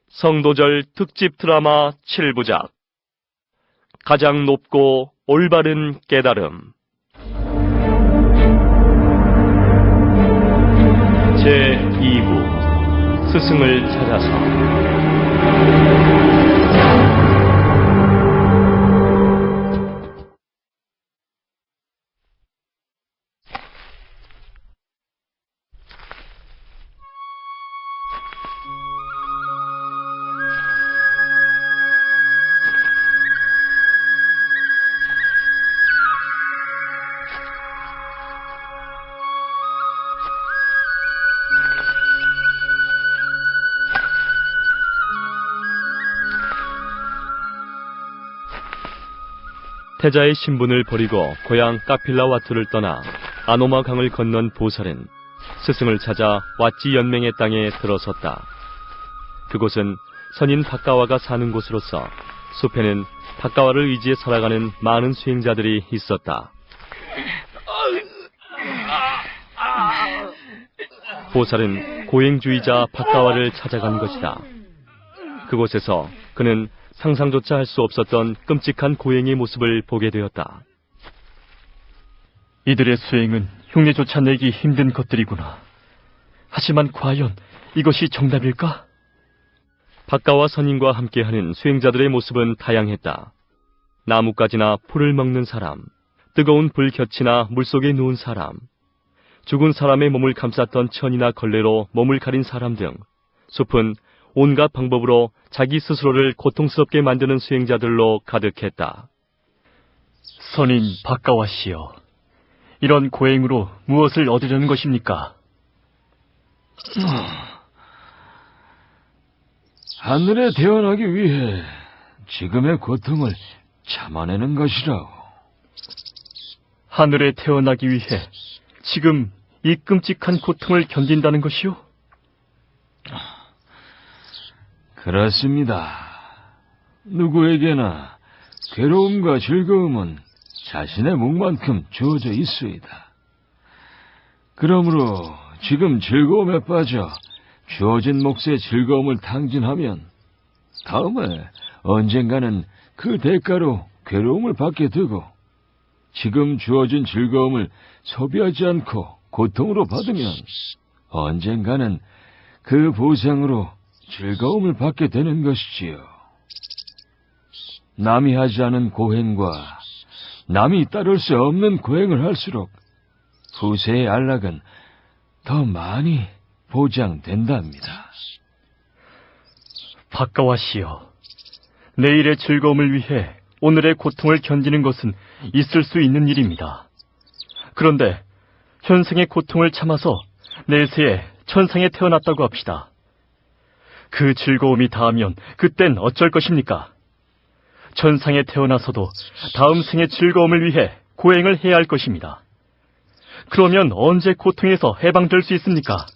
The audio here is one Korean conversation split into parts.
성도절 특집 드라마 7부작 가장 높고 올바른 깨달음 제2부 스승을 찾아서 태자의 신분을 버리고 고향 카필라와투를 떠나 아노마 강을 건넌 보살은 스승을 찾아 왓지 연맹의 땅에 들어섰다. 그곳은 선인 박가와가 사는 곳으로서 숲에는 박가와를 의지해 살아가는 많은 수행자들이 있었다. 보살은 고행주의자 박가와를 찾아간 것이다. 그곳에서 그는 상상조차 할 수 없었던 끔찍한 고행의 모습을 보게 되었다. 이들의 수행은 흉내조차 내기 힘든 것들이구나. 하지만 과연 이것이 정답일까? 박가와 선인과 함께하는 수행자들의 모습은 다양했다. 나뭇가지나 풀을 먹는 사람, 뜨거운 불 곁이나 물속에 누운 사람, 죽은 사람의 몸을 감쌌던 천이나 걸레로 몸을 가린 사람 등 숲은 온갖 방법으로 자기 스스로를 고통스럽게 만드는 수행자들로 가득했다. 선인 박가와 씨여, 이런 고행으로 무엇을 얻으려는 것입니까? 하늘에 태어나기 위해 지금의 고통을 참아내는 것이라오. 하늘에 태어나기 위해 지금 이 끔찍한 고통을 견딘다는 것이요? 그렇습니다. 누구에게나 괴로움과 즐거움은 자신의 몫만큼 주어져 있습니다. 그러므로 지금 즐거움에 빠져 주어진 몫의 즐거움을 탕진하면 다음에 언젠가는 그 대가로 괴로움을 받게 되고, 지금 주어진 즐거움을 소비하지 않고 고통으로 받으면 언젠가는 그 보상으로 즐거움을 받게 되는 것이지요. 남이 하지 않은 고행과 남이 따를 수 없는 고행을 할수록 후세의 안락은 더 많이 보장된답니다. 박가와 씨여, 내일의 즐거움을 위해 오늘의 고통을 견디는 것은 있을 수 있는 일입니다. 그런데 현생의 고통을 참아서 내세에 천상에 태어났다고 합시다. 그 즐거움이 닿으면 그땐 어쩔 것입니까? 천상에 태어나서도 다음 생의 즐거움을 위해 고행을 해야 할 것입니다. 그러면 언제 고통에서 해방될 수 있습니까?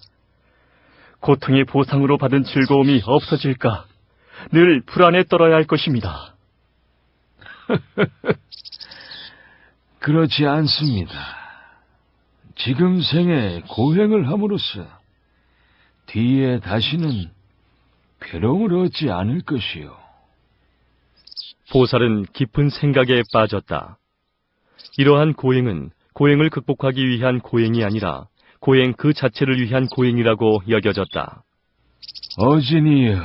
고통의 보상으로 받은 즐거움이 없어질까 늘 불안에 떨어야 할 것입니다. 그렇지 않습니다. 지금 생에 고행을 함으로써 뒤에 다시는 괴로움을 얻지 않을 것이요. 보살은 깊은 생각에 빠졌다. 이러한 고행은 고행을 극복하기 위한 고행이 아니라 고행 그 자체를 위한 고행이라고 여겨졌다. 어진이여,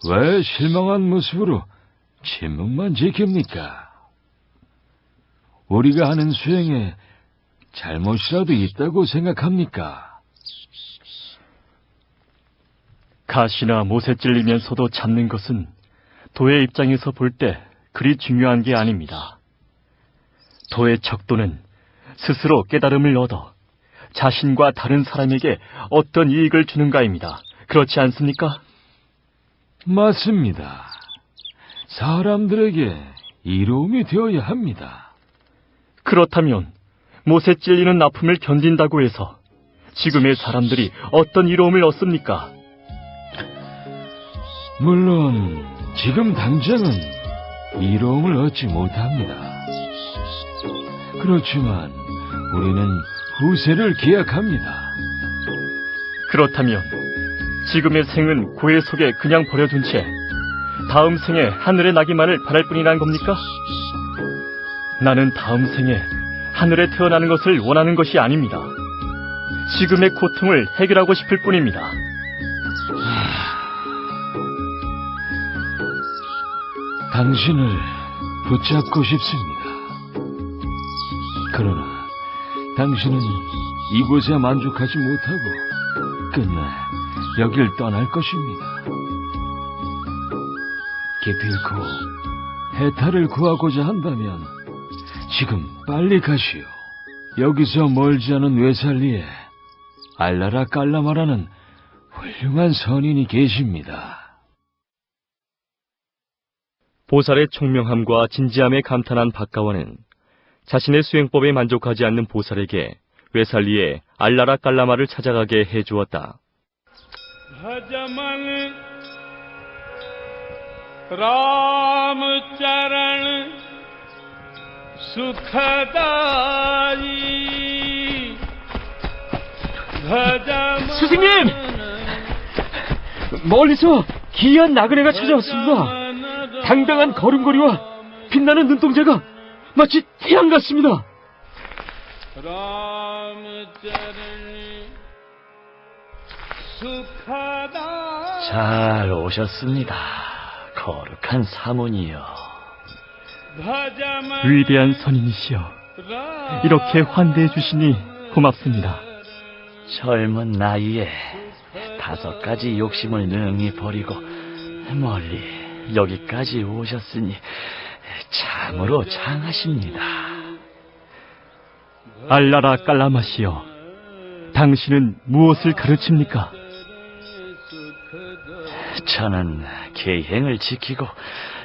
왜 실망한 모습으로 침묵만 지킵니까? 우리가 하는 수행에 잘못이라도 있다고 생각합니까? 가시나 못에 찔리면서도 참는 것은 도의 입장에서 볼 때 그리 중요한 게 아닙니다. 도의 척도는 스스로 깨달음을 얻어 자신과 다른 사람에게 어떤 이익을 주는가입니다. 그렇지 않습니까? 맞습니다. 사람들에게 이로움이 되어야 합니다. 그렇다면 못에 찔리는 아픔을 견딘다고 해서 지금의 사람들이 어떤 이로움을 얻습니까? 물론 지금 당장은 이로움을 얻지 못합니다. 그렇지만 우리는 후세를 기약합니다. 그렇다면 지금의 생은 고해 속에 그냥 버려둔 채 다음 생에 하늘에 나기만을 바랄 뿐이란 겁니까? 나는 다음 생에 하늘에 태어나는 것을 원하는 것이 아닙니다. 지금의 고통을 해결하고 싶을 뿐입니다. 당신을 붙잡고 싶습니다. 그러나 당신은 이곳에 만족하지 못하고 끝내 여길 떠날 것입니다. 기필코 해탈을 구하고자 한다면 지금 빨리 가시오. 여기서 멀지 않은 웨살리에 알라라 깔라마라는 훌륭한 선인이 계십니다. 보살의 총명함과 진지함에 감탄한 박가와는 자신의 수행법에 만족하지 않는 보살에게 웨살리에 알라라 깔라마를 찾아가게 해주었다. 스승님! 멀리서 기이한 나그네가 찾아왔습니다. 당당한 걸음걸이와 빛나는 눈동자가 마치 태양 같습니다. 잘 오셨습니다. 거룩한 사모니여. 위대한 선인이시여, 이렇게 환대해 주시니 고맙습니다. 젊은 나이에 5가지 욕심을 능히 버리고 멀리 여기까지 오셨으니 참으로 장하십니다. 알라라 깔라마시여, 당신은 무엇을 가르칩니까? 저는 계행을 지키고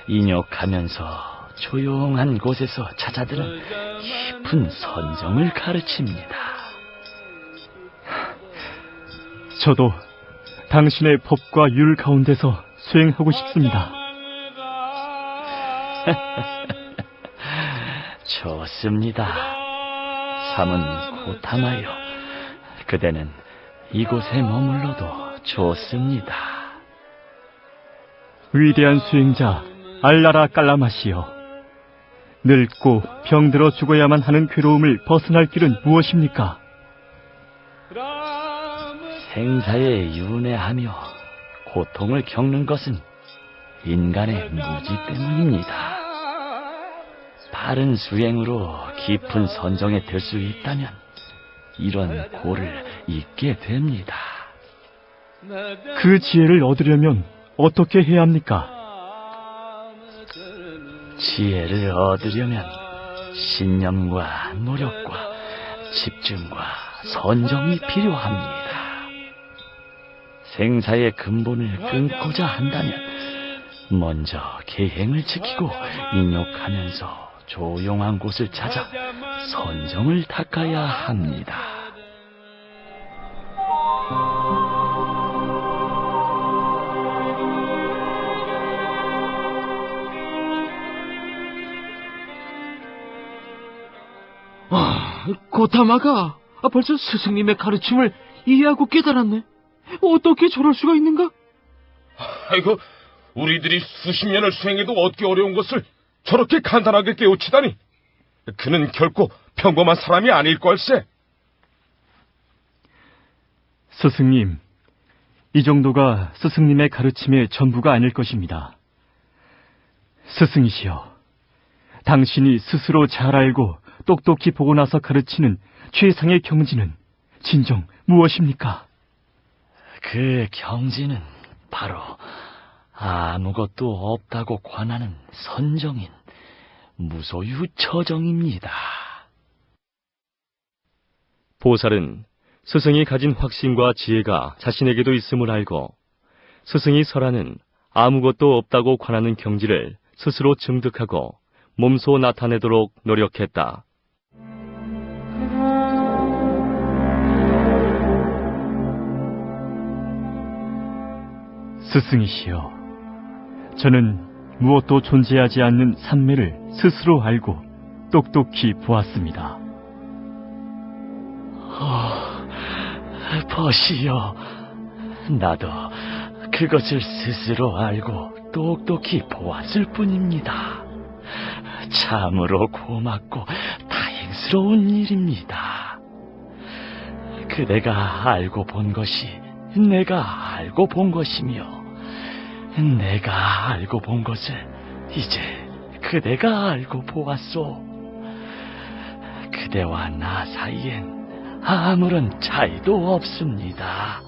인욕하면서 조용한 곳에서 찾아드는 깊은 선정을 가르칩니다. 저도 당신의 법과 율 가운데서 수행하고 싶습니다. 좋습니다. 삼은 고타마요. 그대는 이곳에 머물러도 좋습니다. 위대한 수행자 알라라 깔라마시여, 늙고 병들어 죽어야만 하는 괴로움을 벗어날 길은 무엇입니까? 생사에 윤회하며 고통을 겪는 것은 인간의 무지 때문입니다. 바른 수행으로 깊은 선정에 들 수 있다면 이런 고를 잊게 됩니다. 그 지혜를 얻으려면 어떻게 해야 합니까? 지혜를 얻으려면 신념과 노력과 집중과 선정이 필요합니다. 생사의 근본을 끊고자 한다면 먼저 계행을 지키고 인욕하면서 조용한 곳을 찾아 선정을 닦아야 합니다. 고타마가 벌써 스승님의 가르침을 이해하고 깨달았네. 어떻게 저럴 수가 있는가? 아이고, 우리들이 수십 년을 수행해도 얻기 어려운 것을 저렇게 간단하게 깨우치다니. 그는 결코 평범한 사람이 아닐 걸세. 스승님, 이 정도가 스승님의 가르침의 전부가 아닐 것입니다. 스승이시여, 당신이 스스로 잘 알고 똑똑히 보고 나서 가르치는 최상의 경지는 진정 무엇입니까? 그 경지는 바로 아무것도 없다고 관하는 선정인 무소유처정입니다. 보살은 스승이 가진 확신과 지혜가 자신에게도 있음을 알고 스승이 설하는 아무것도 없다고 관하는 경지를 스스로 증득하고 몸소 나타내도록 노력했다. 스승이시여, 저는 무엇도 존재하지 않는 산매를 스스로 알고 똑똑히 보았습니다. 보시오, 나도 그것을 스스로 알고 똑똑히 보았을 뿐입니다. 참으로 고맙고 다행스러운 일입니다. 그대가 알고 본 것이 내가 알고 본 것이며, 내가 알고 본 것을 이제 그대가 알고 보았소. 그대와 나 사이엔 아무런 차이도 없습니다.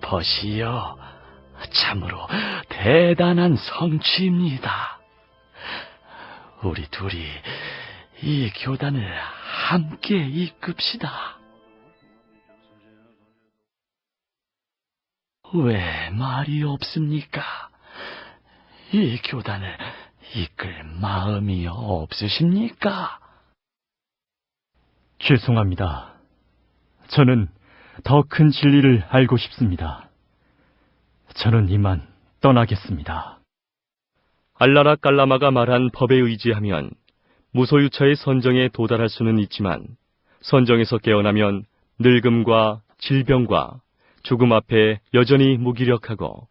벗이여, 참으로 대단한 성취입니다. 우리 둘이 이 교단을 함께 이끕시다. 왜 말이 없습니까? 이 교단을 이끌 마음이 없으십니까? 죄송합니다. 저는 더 큰 진리를 알고 싶습니다. 저는 이만 떠나겠습니다. 알라라 깔라마가 말한 법에 의지하면 무소유처의 선정에 도달할 수는 있지만 선정에서 깨어나면 늙음과 질병과 죽음 앞에 여전히 무기력하고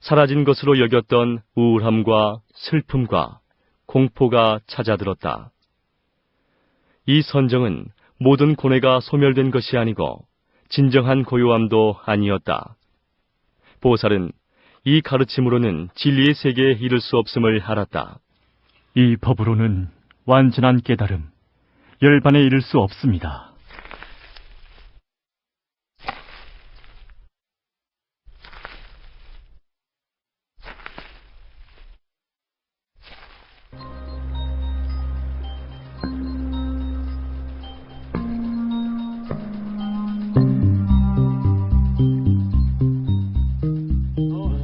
사라진 것으로 여겼던 우울함과 슬픔과 공포가 찾아들었다. 이 선정은 모든 고뇌가 소멸된 것이 아니고 진정한 고요함도 아니었다. 보살은 이 가르침으로는 진리의 세계에 이를 수 없음을 알았다. 이 법으로는 완전한 깨달음, 열반에 이를 수 없습니다.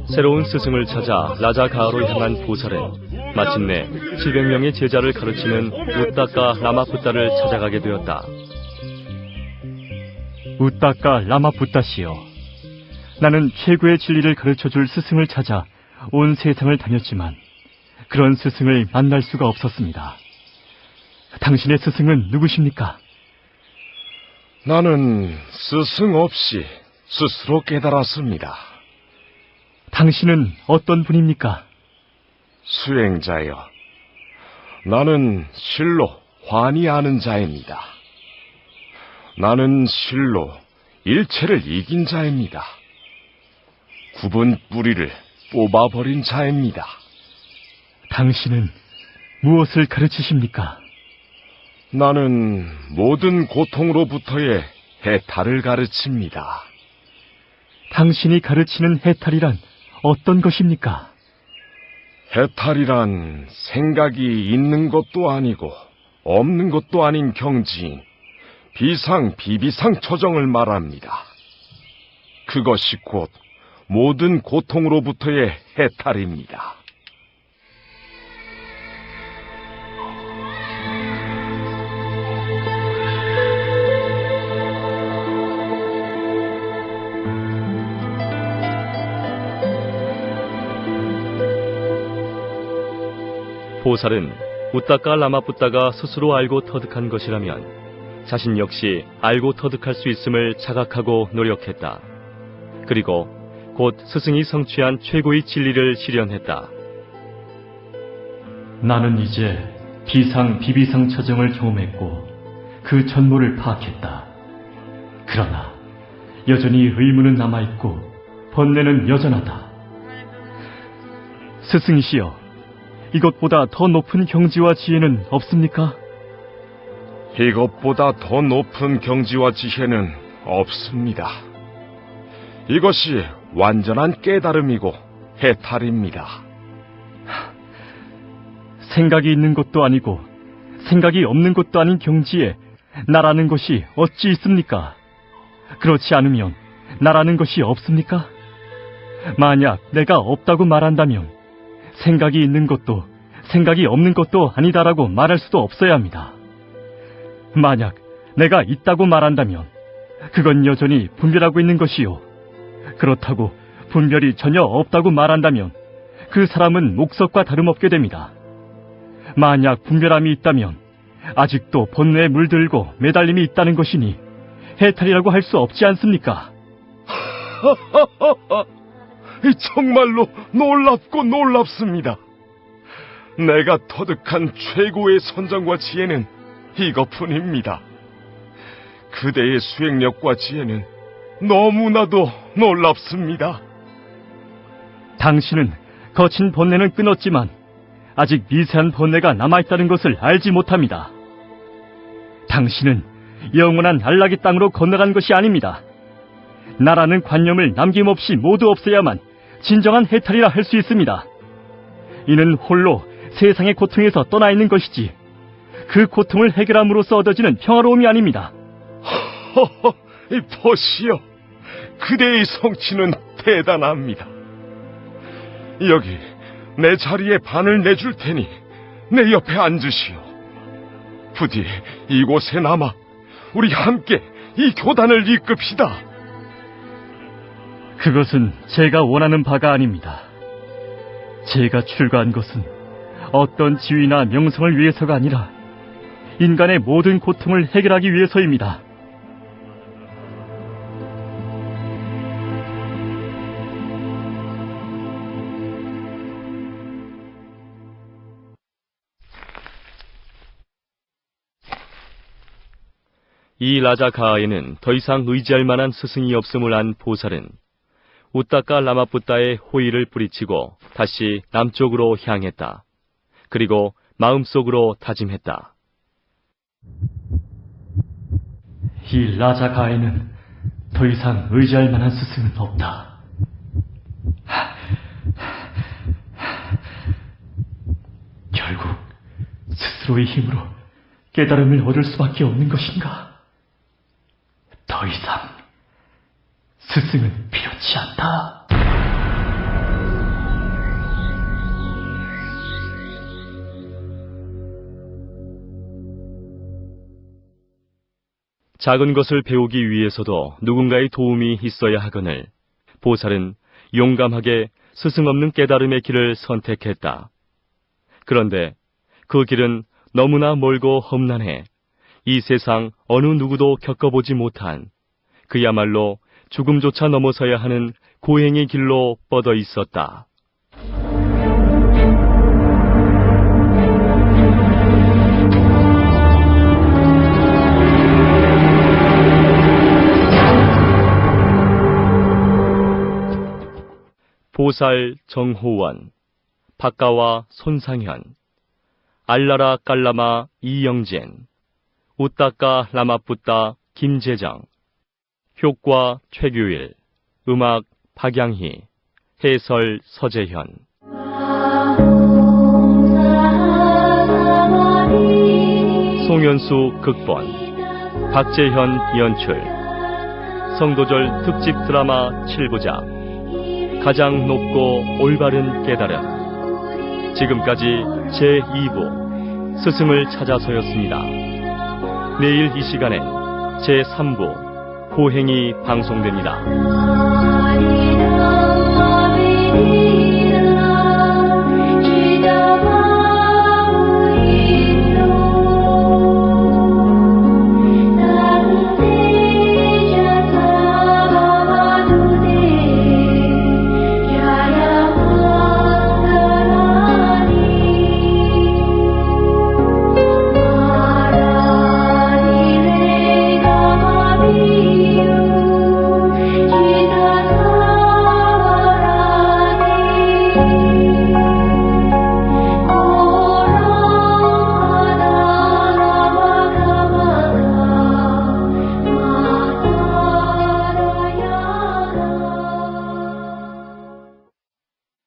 새로운 스승을 찾아 라자가하로 향한 보살은 마침내 700명의 제자를 가르치는 우따까 라마푸따를 찾아가게 되었다. 우따까 라마푸따시여, 나는 최고의 진리를 가르쳐줄 스승을 찾아 온 세상을 다녔지만 그런 스승을 만날 수가 없었습니다. 당신의 스승은 누구십니까? 나는 스승 없이 스스로 깨달았습니다. 당신은 어떤 분입니까? 수행자여, 나는 실로 환히 아는 자입니다. 나는 실로 일체를 이긴 자입니다. 굽은 뿌리를 뽑아버린 자입니다. 당신은 무엇을 가르치십니까? 나는 모든 고통으로부터의 해탈을 가르칩니다. 당신이 가르치는 해탈이란 어떤 것입니까? 해탈이란 생각이 있는 것도 아니고 없는 것도 아닌 경지인 비상, 비비상 처정을 말합니다. 그것이 곧 모든 고통으로부터의 해탈입니다. 보살은 우따까 라마푸따가 스스로 알고 터득한 것이라면 자신 역시 알고 터득할 수 있음을 자각하고 노력했다. 그리고 곧 스승이 성취한 최고의 진리를 실현했다. 나는 이제 비상, 비비상 처정을 경험했고 그 전모를 파악했다. 그러나 여전히 의문은 남아있고 번뇌는 여전하다. 스승이시여, 이것보다 더 높은 경지와 지혜는 없습니까? 이것보다 더 높은 경지와 지혜는 없습니다. 이것이 완전한 깨달음이고 해탈입니다. 생각이 있는 것도 아니고 생각이 없는 것도 아닌 경지에 나라는 것이 어찌 있습니까? 그렇지 않으면 나라는 것이 없습니까? 만약 내가 없다고 말한다면 생각이 있는 것도 생각이 없는 것도 아니다라고 말할 수도 없어야 합니다. 만약 내가 있다고 말한다면 그건 여전히 분별하고 있는 것이요. 그렇다고 분별이 전혀 없다고 말한다면 그 사람은 목석과 다름없게 됩니다. 만약 분별함이 있다면 아직도 번뇌에 물들고 매달림이 있다는 것이니 해탈이라고 할 수 없지 않습니까? 정말로 놀랍고 놀랍습니다. 내가 터득한 최고의 선정과 지혜는 이것뿐입니다. 그대의 수행력과 지혜는 너무나도 놀랍습니다. 당신은 거친 번뇌는 끊었지만 아직 미세한 번뇌가 남아있다는 것을 알지 못합니다. 당신은 영원한 안락의 땅으로 건너간 것이 아닙니다. 나라는 관념을 남김없이 모두 없애야만 진정한 해탈이라 할 수 있습니다. 이는 홀로 세상의 고통에서 떠나 있는 것이지 그 고통을 해결함으로써 얻어지는 평화로움이 아닙니다. 보시오, 그대의 성취는 대단합니다. 여기 내 자리에 반을 내줄 테니 내 옆에 앉으시오. 부디 이곳에 남아 우리 함께 이 교단을 이끕시다. 그것은 제가 원하는 바가 아닙니다. 제가 출가한 것은 어떤 지위나 명성을 위해서가 아니라 인간의 모든 고통을 해결하기 위해서입니다. 이 라자가아에는 더 이상 의지할 만한 스승이 없음을 안 보살은 우따까 라마뿌따의 호의를 뿌리치고 다시 남쪽으로 향했다. 그리고 마음속으로 다짐했다. 이 라자가에는 더 이상 의지할 만한 스승은 없다. 결국 스스로의 힘으로 깨달음을 얻을 수밖에 없는 것인가? 더 이상 스승은 필요치 않다. 작은 것을 배우기 위해서도 누군가의 도움이 있어야 하거늘 보살은 용감하게 스승 없는 깨달음의 길을 선택했다. 그런데 그 길은 너무나 멀고 험난해 이 세상 어느 누구도 겪어보지 못한 그야말로 죽음조차 넘어서야 하는 고행의 길로 뻗어 있었다. 보살 정호원, 박가와 손상현, 알라라 깔라마 이영젠, 우따까 라마뿌따 김재정, 효과 최규일, 음악 박양희, 해설 서재현. 송현수 극본, 박재현 연출. 성도절 특집 드라마 7부작 가장 높고 올바른 깨달음. 지금까지 제2부 스승을 찾아서였습니다. 내일 이 시간엔 제3부 고행이 방송됩니다.